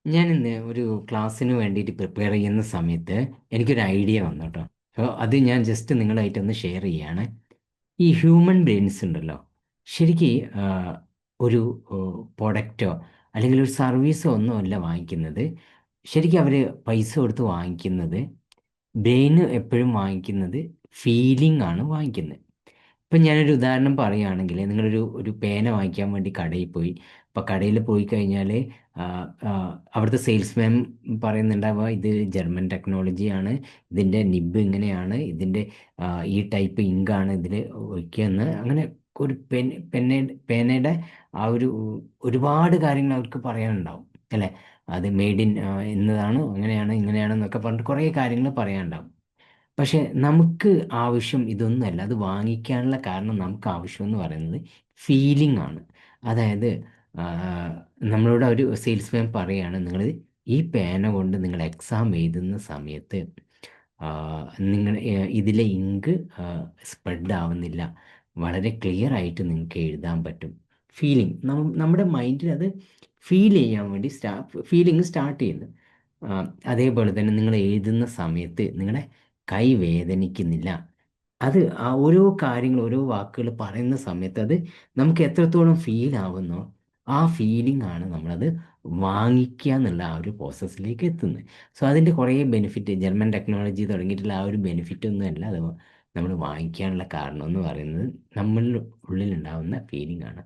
ഞാൻ ഇന്ന് ഒരു ക്ലാസ്സിന് വേണ്ടിയിട്ട് പ്രിപ്പയർ ചെയ്യുന്ന സമയത്ത് എനിക്കൊരു ഐഡിയ വന്നു കേട്ടോ. അപ്പോൾ അത് ഞാൻ ജസ്റ്റ് നിങ്ങളായിട്ടൊന്ന് ഷെയർ ചെയ്യാണ്. ഈ ഹ്യൂമൻ ബ്രെയിൻസ് ഉണ്ടല്ലോ, ശരിക്ക് ഒരു പ്രൊഡക്റ്റോ അല്ലെങ്കിൽ ഒരു സർവീസോ ഒന്നും അല്ല വാങ്ങിക്കുന്നത്. ശരിക്കും അവർ പൈസ കൊടുത്ത് വാങ്ങിക്കുന്നത്, ബ്രെയിന് എപ്പോഴും വാങ്ങിക്കുന്നത് ഫീലിംഗ് ആണ് വാങ്ങിക്കുന്നത്. ഇപ്പം ഞാനൊരു ഉദാഹരണം പറയുകയാണെങ്കിൽ, നിങ്ങളൊരു പേന വാങ്ങിക്കാൻ വേണ്ടി കടയിൽ പോയി. അപ്പോൾ കടയിൽ പോയി കഴിഞ്ഞാൽ അവിടുത്തെ സെയിൽസ്മാൻ പറയുന്നുണ്ടാവുക, ഇത് ജർമ്മൻ ടെക്നോളജിയാണ്, ഇതിൻ്റെ നിബ് ഇങ്ങനെയാണ്, ഇതിൻ്റെ ഈ ടൈപ്പ് ഇങ്കാണ് ഇതിൽ ഒഴിക്കുകയെന്ന്, അങ്ങനെ ഒരു പേനയുടെ ആ ഒരു ഒരുപാട് കാര്യങ്ങൾ അവർക്ക് പറയാനുണ്ടാവും അല്ലേ. അത് മെയ്ഡ് ഇൻ എന്നതാണ്, അങ്ങനെയാണ് ഇങ്ങനെയാണ് എന്നൊക്കെ പറഞ്ഞിട്ട് കുറേ കാര്യങ്ങൾ പറയാനുണ്ടാവും. പക്ഷെ നമുക്ക് ആവശ്യം ഇതൊന്നുമല്ല. അത് വാങ്ങിക്കാനുള്ള കാരണം, നമുക്ക് ആവശ്യം എന്ന് പറയുന്നത് ഫീലിംഗ് ആണ്. അതായത് ആ, നമ്മളോട് ഒരു സെയിൽസ്മാൻ പറയുകയാണ്, നിങ്ങൾ ഈ പേന കൊണ്ട് നിങ്ങൾ എക്സാം എഴുതുന്ന സമയത്ത് നിങ്ങൾ ഇതിലെ ഇങ്ക് സ്പ്രെഡ് ആവുന്നില്ല, വളരെ ക്ലിയർ ആയിട്ട് നിങ്ങൾക്ക് എഴുതാൻ പറ്റും. ഫീലിംഗ് നമ്മുടെ മൈൻഡിൽ അത് ഫീൽ ചെയ്യാൻ വേണ്ടി ഫീലിംഗ് സ്റ്റാർട്ട് ചെയ്യുന്നു. ആ, അതേപോലെ തന്നെ നിങ്ങൾ എഴുതുന്ന സമയത്ത് നിങ്ങളുടെ കൈ വേദനിക്കുന്നില്ല. അത് ആ ഓരോ കാര്യങ്ങൾ, ഓരോ വാക്കുകൾ പറയുന്ന സമയത്ത് അത് നമുക്ക് എത്രത്തോളം ഫീൽ ആവുന്നോ, ആ ഫീലിംഗ് ആണ് നമ്മളത് വാങ്ങിക്കുക എന്നുള്ള ആ ഒരു പ്രോസസ്സിലേക്ക് എത്തുന്നത്. സോ അതിൻ്റെ കുറേ ബെനിഫിറ്റ്, ജർമ്മൻ ടെക്നോളജി തുടങ്ങിയിട്ടുള്ള ആ ഒരു ബെനിഫിറ്റ് ഒന്നും അല്ല അത് നമ്മൾ വാങ്ങിക്കാനുള്ള കാരണം എന്ന് പറയുന്നത് നമ്മളുടെ ഉള്ളിലുണ്ടാവുന്ന ഫീലിംഗ് ആണ്.